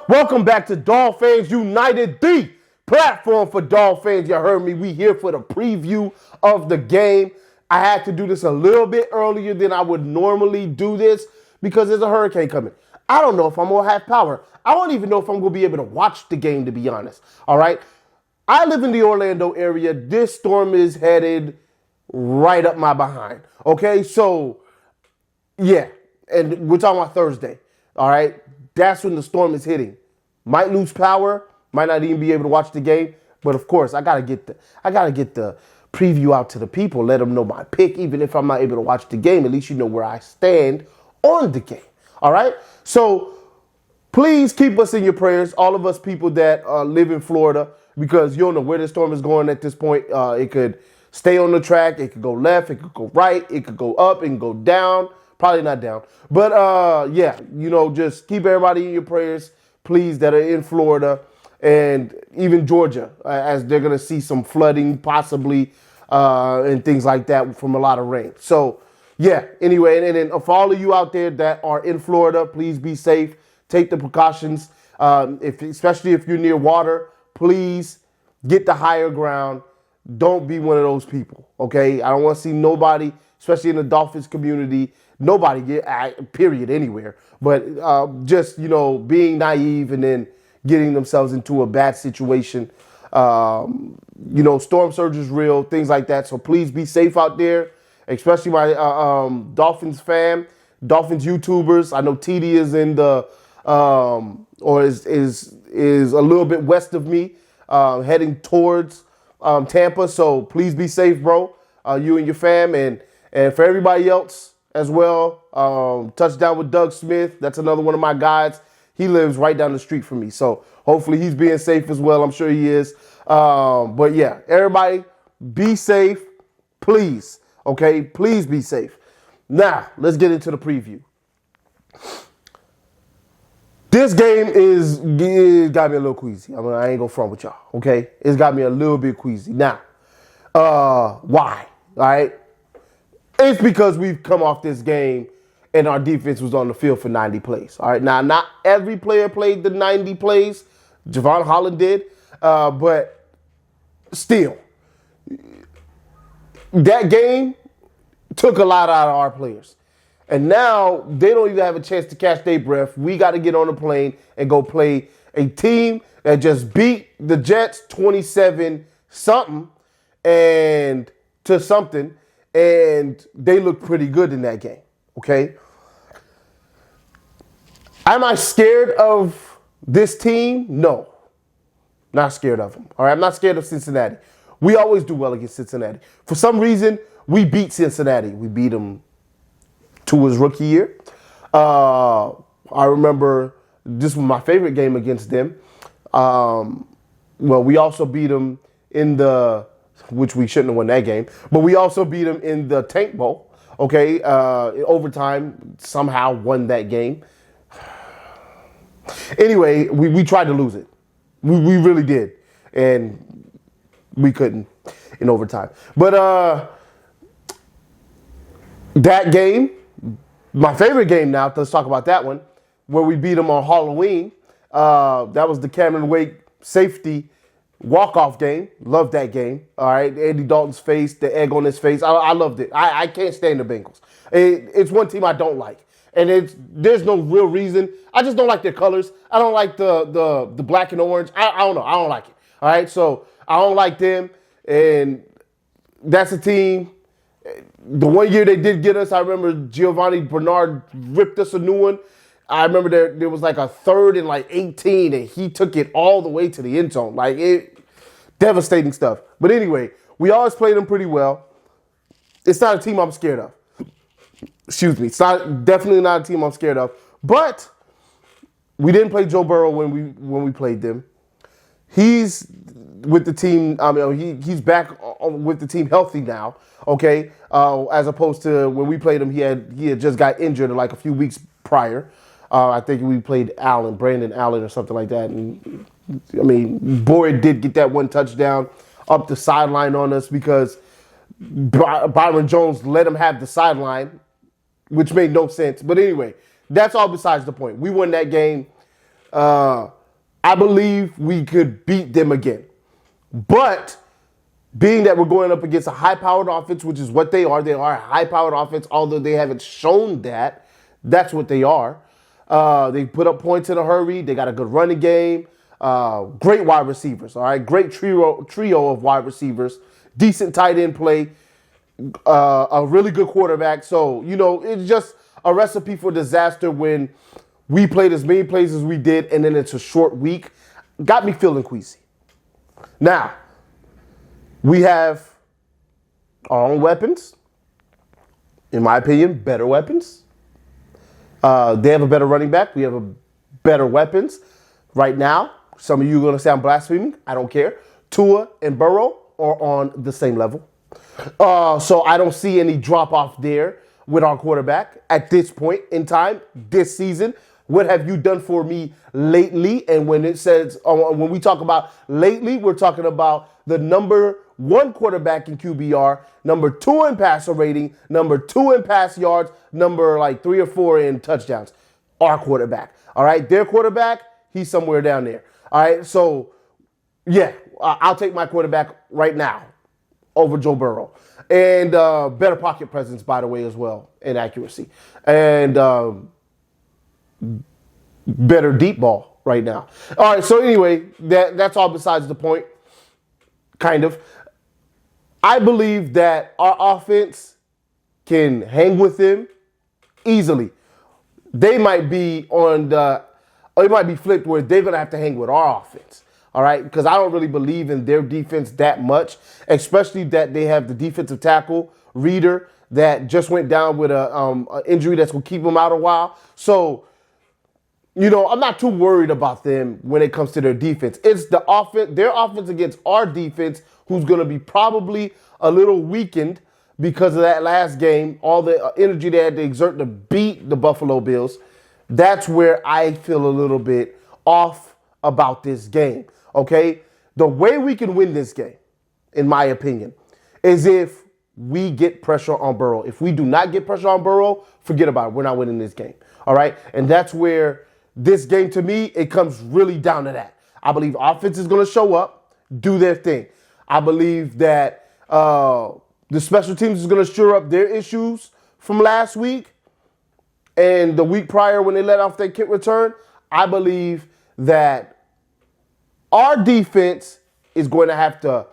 Welcome back to Dolphins United, the platform for Dolphins. You heard me. We here for the preview of the game. I had to do this a little bit earlier than I would normally do this because there's a hurricane coming. I don't know if I'm going to have power. I don't even know if I'm going to be able to watch the game, to be honest. All right? I live in the Orlando area. This storm is headed right up my behind. Okay? So, yeah. And we're talking about Thursday. All right? That's when the storm is hitting. Might lose power, might not even be able to watch the game, but of course I gotta get the preview out to the people, let them know my pick, even if I'm not able to watch the game. At least you know where I stand on the game. All right. So please keep us in your prayers, all of us people that live in Florida, because you don't know where the storm is going at this point. It could stay on the track, it could go left, it could go right, it could go up, it can go down. Probably not down. But, yeah, just keep everybody in your prayers, please, that are in Florida and even Georgia, as they're going to see some flooding possibly and things like that from a lot of rain. So, yeah, anyway, and then for all of you out there that are in Florida, please be safe. Take the precautions. Especially if you're near water, please get the higher ground. Don't be one of those people, okay? I don't want to see nobody, especially in the Dolphins community, nobody get period anywhere, but just being naive and then getting themselves into a bad situation. Storm surge is real, things like that. So please be safe out there, especially my Dolphins Dolphins YouTubers. I know TD is in the or is a little bit west of me, heading towards Tampa. So please be safe, bro. You and your fam, and for everybody else as well. Touchdown with Doug Smith. That's another one of my guys. He lives right down the street from me. So hopefully he's being safe as well. I'm sure he is. But yeah, everybody be safe, please. Okay, please be safe. Now, let's get into the preview. This game got me a little queasy. I ain't gonna front with y'all, okay? It's got me a little bit queasy. Now, why? All right? It's because we've come off this game and our defense was on the field for 90 plays. All right, now not every player played the 90 plays. Javon Holland did, but still, that game took a lot out of our players. And now they don't even have a chance to catch their breath. We got to get on the plane and go play a team that just beat the Jets 27-something and to something. And they look pretty good in that game, okay? Am I scared of this team? No. Not scared of them, all right? I'm not scared of Cincinnati. We always do well against Cincinnati. For some reason, we beat Cincinnati. We beat them Tua's rookie year. I remember this was my favorite game against them. We also beat them in which we shouldn't have won that game, but we also beat them in the Tank Bowl, okay? In overtime, somehow won that game. Anyway, we tried to lose it. We really did, and we couldn't in overtime. But that game, my favorite game now, let's talk about that one, where we beat them on Halloween. That was the Cameron Wake safety walk-off game. Loved that game. All right. Andy Dalton's face, the egg on his face. I loved it. I can't stand the Bengals. It's one team I don't like. And there's no real reason. I just don't like their colors. I don't like the black and orange. I don't know. I don't like it. All right. So I don't like them. And that's a team. The one year they did get us, I remember Giovanni Bernard ripped us a new one. I remember there was like a 3rd and like 18, and he took it all the way to the end zone. Devastating stuff. But anyway, we always played them pretty well. It's not a team I'm scared of. Excuse me. It's definitely not a team I'm scared of. But we didn't play Joe Burrow when we played them. He's with the team. He's back with the team healthy now. Okay, as opposed to when we played him, he had just got injured like a few weeks prior. I think we played Brandon Allen or something like that. And Boyd did get that one touchdown up the sideline on us because Byron Jones let him have the sideline, which made no sense. But anyway, that's all besides the point. We won that game. I believe we could beat them again. But being that we're going up against a high-powered offense, which is what they are a high-powered offense, although they haven't shown that. That's what they are. They put up points in a hurry. They got a good running game. Great wide receivers, all right? Great trio of wide receivers. Decent tight end play. A really good quarterback. So, it's just a recipe for disaster when we played as many plays as we did, and then it's a short week. Got me feeling queasy. Now, we have our own weapons. In my opinion, better weapons. They have a better running back. We have a better weapons. Right now, some of you are going to say I'm blaspheming. I don't care. Tua and Burrow are on the same level. So I don't see any drop-off there with our quarterback at this point in time, this season. What have you done for me lately? And when it says, when we talk about lately, we're talking about the number one quarterback in QBR, number 2 in passer rating, number 2 in pass yards, number like 3 or 4 in touchdowns. Our quarterback. All right. Their quarterback, he's somewhere down there. All right. So, yeah, I'll take my quarterback right now over Joe Burrow. And better pocket presence, by the way, as well, and accuracy. And better deep ball right now. All right. So, anyway, that's all besides the point. Kind of. I believe that our offense can hang with them easily. They might be it might be flipped where they're going to have to hang with our offense. All right. Because I don't really believe in their defense that much, especially that they have the defensive tackle, Reader, that just went down with an injury that's going to keep him out a while. So, I'm not too worried about them when it comes to their defense. It's the offense, their offense against our defense, who's going to be probably a little weakened because of that last game, all the energy they had to exert to beat the Buffalo Bills. That's where I feel a little bit off about this game, okay? The way we can win this game, in my opinion, is if we get pressure on Burrow. If we do not get pressure on Burrow, forget about it. We're not winning this game, all right? And that's where this game, to me, it comes really down to that. I believe offense is going to show up, do their thing. I believe that the special teams is going to shore up their issues from last week and the week prior when they let off their kick return. I believe that our defense is going to have to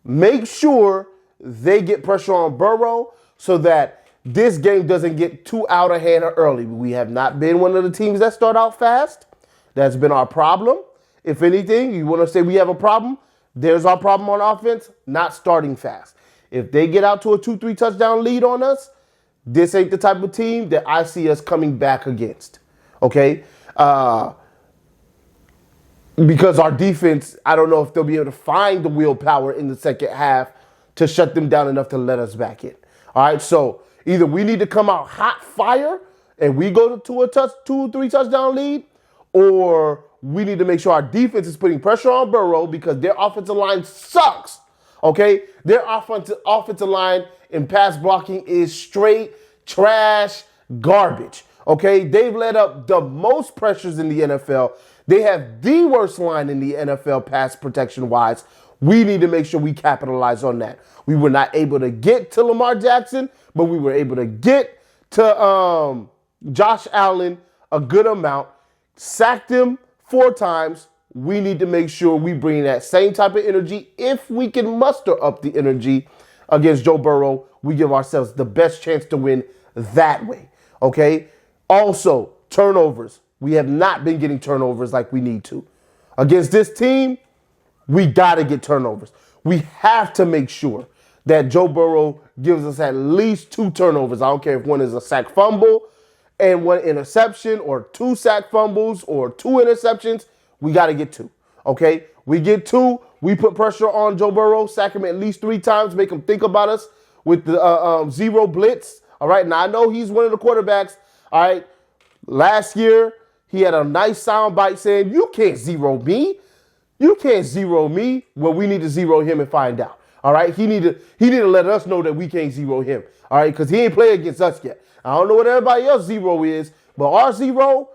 make sure they get pressure on Burrow so that this game doesn't get too out of hand early. We have not been one of the teams that start out fast. That's been our problem. If anything, you want to say we have a problem, there's our problem on offense, not starting fast. If they get out to a 2-3 touchdown lead on us, this ain't the type of team that I see us coming back against. Okay? Because our defense, I don't know if they'll be able to find the willpower in the second half to shut them down enough to let us back in. All right? So, either we need to come out hot fire and we go to a 2-3 touchdown lead, or we need to make sure our defense is putting pressure on Burrow because their offensive line sucks. Okay? Their offensive line in pass blocking is straight trash garbage. Okay? They've led up the most pressures in the NFL. They have the worst line in the NFL pass protection wise. We need to make sure we capitalize on that. We were not able to get to Lamar Jackson, but we were able to get to Josh Allen a good amount, sacked him 4 times. We need to make sure we bring that same type of energy. If we can muster up the energy against Joe Burrow, we give ourselves the best chance to win that way, okay? Also, turnovers. We have not been getting turnovers like we need to. Against this team, we got to get turnovers. We have to make sure that Joe Burrow gives us at least 2 turnovers. I don't care if one is a sack fumble and 1 interception, or 2 sack fumbles or 2 interceptions. We got to get 2, okay? We get 2. We put pressure on Joe Burrow, sack him at least 3 times, make him think about us with the zero blitz. All right, now I know he's one of the quarterbacks. All right, last year he had a nice sound bite saying, "You can't zero me. You can't zero me." Well, we need to zero him and find out. All right, he need to let us know that we can't zero him. All right, because he ain't played against us yet. I don't know what everybody else zero is, but our zero,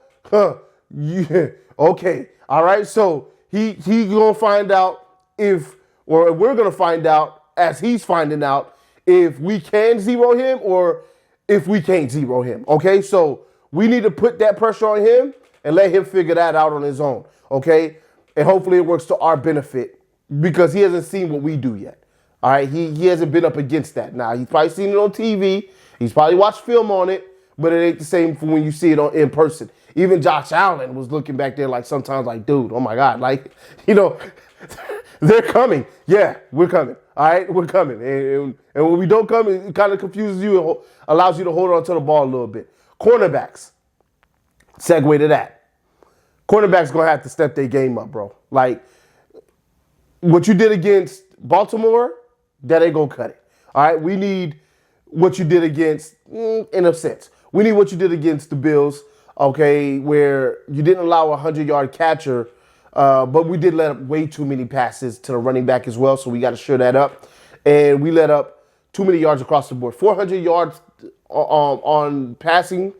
Yeah, okay. All right. So he gonna find out if, or we're gonna find out as he's finding out if we can zero him or if we can't zero him. Okay. So we need to put that pressure on him and let him figure that out on his own. Okay. And hopefully it works to our benefit because he hasn't seen what we do yet. All right. He hasn't been up against that. Now he's probably seen it on TV. He's probably watched film on it, but it ain't the same for when you see it in person. Even Josh Allen was looking back there like sometimes like, dude, oh my God, like, they're coming. Yeah, we're coming. All right, we're coming. And when we don't come, it kind of confuses you and allows you to hold on to the ball a little bit. Cornerbacks, segue to that. Cornerbacks going to have to step their game up, bro. Like, what you did against Baltimore, that ain't going to cut it. All right, we need what you did against, in a sense, we need what you did against the Bills, okay, where you didn't allow a 100-yard catcher, but we did let up way too many passes to the running back as well, so we got to shore that up. And we let up too many yards across the board. 400 yards on passing,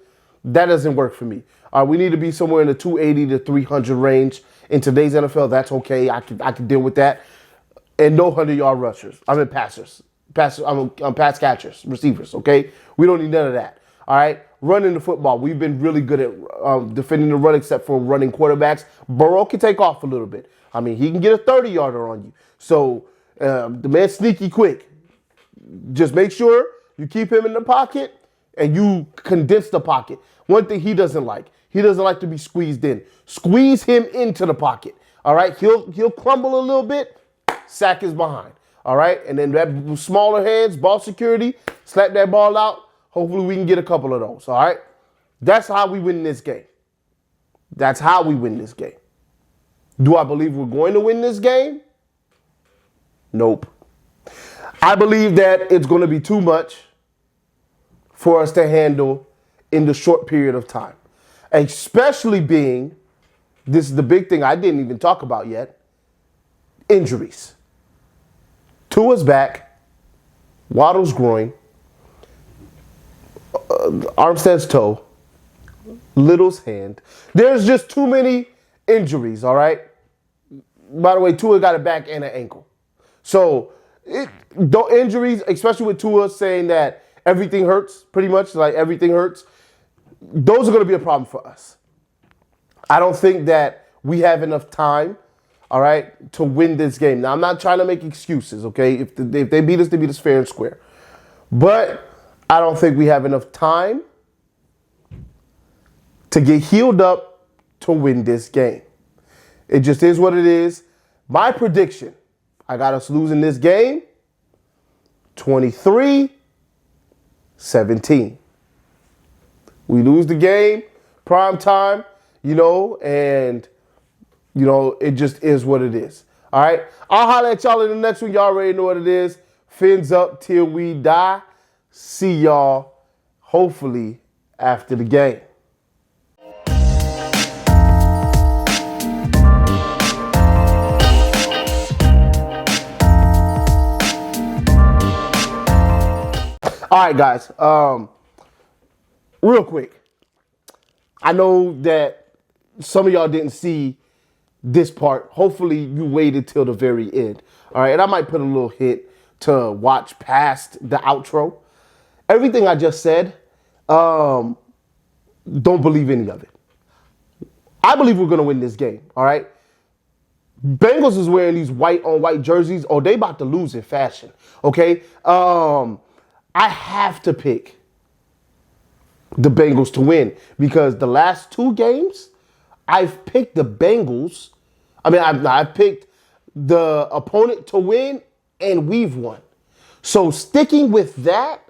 that doesn't work for me. We need to be somewhere in the 280 to 300 range. In today's NFL, that's okay. I can deal with that. And no 100-yard rushers. I mean passers. Pass catchers, receivers, okay? We don't need none of that, all right? Running the football, we've been really good at defending the run except for running quarterbacks. Burrow can take off a little bit. I mean, he can get a 30-yarder on you. So the man's sneaky quick. Just make sure you keep him in the pocket and you condense the pocket. One thing he doesn't like to be squeezed in. Squeeze him into the pocket, all right? He'll crumble a little bit, sack is behind. All right, and then that smaller hands, ball security, slap that ball out. Hopefully we can get a couple of those, all right? That's how we win this game. That's how we win this game. Do I believe we're going to win this game? Nope. I believe that it's going to be too much for us to handle in the short period of time, especially being, this is the big thing I didn't even talk about yet, injuries. Tua's back, Waddle's groin, Armstead's toe, Little's hand. There's just too many injuries, all right? By the way, Tua got a back and an ankle. So, injuries, especially with Tua saying that everything hurts, pretty much, like everything hurts, those are going to be a problem for us. I don't think that we have enough time, all right, to win this game. Now, I'm not trying to make excuses, okay? If they beat us fair and square. But I don't think we have enough time to get healed up to win this game. It just is what it is. My prediction, I got us losing this game 23-17. We lose the game, prime time, and it just is what it is. All right. I'll holler at y'all in the next one. Y'all already know what it is. Fins up till we die. See y'all hopefully after the game. All right, guys. Real quick. I know that some of y'all didn't see this part. Hopefully you waited till the very end. All right, and I might put a little hit to watch past the outro. Everything I just said, don't believe any of it. I believe we're going to win this game, all right? Bengals is wearing these white on white jerseys. Oh, they about to lose in fashion, okay? I have to pick the Bengals to win because the last two games, I've picked the Bengals. I've picked the opponent to win, and we've won. So sticking with that,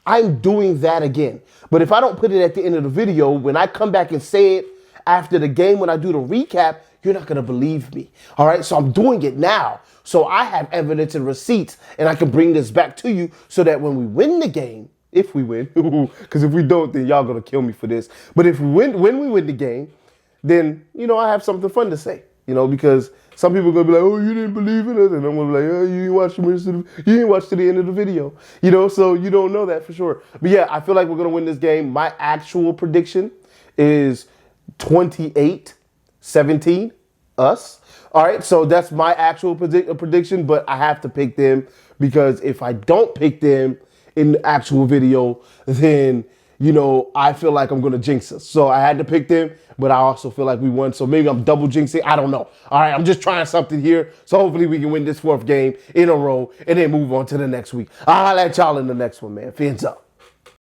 I'm doing that again. But if I don't put it at the end of the video, when I come back and say it after the game, when I do the recap, you're not going to believe me. All right, so I'm doing it now. So I have evidence and receipts, and I can bring this back to you so that when we win the game, if we win, because if we don't, then y'all going to kill me for this. But if we win, when we win the game, then, I have something fun to say, because some people are going to be like, oh, you didn't believe in us. And I'm going to be like, oh, you didn't watch to the end of the video, so you don't know that for sure. But yeah, I feel like we're going to win this game. My actual prediction is 28-17, us. All right, so that's my actual prediction, but I have to pick them because if I don't pick them in the actual video, then, I feel like I'm going to jinx us. So I had to pick them, but I also feel like we won. So maybe I'm double jinxing. I don't know. All right, I'm just trying something here. So hopefully we can win this 4th game in a row and then move on to the next week. I'll let y'all in the next one, man. Fins up.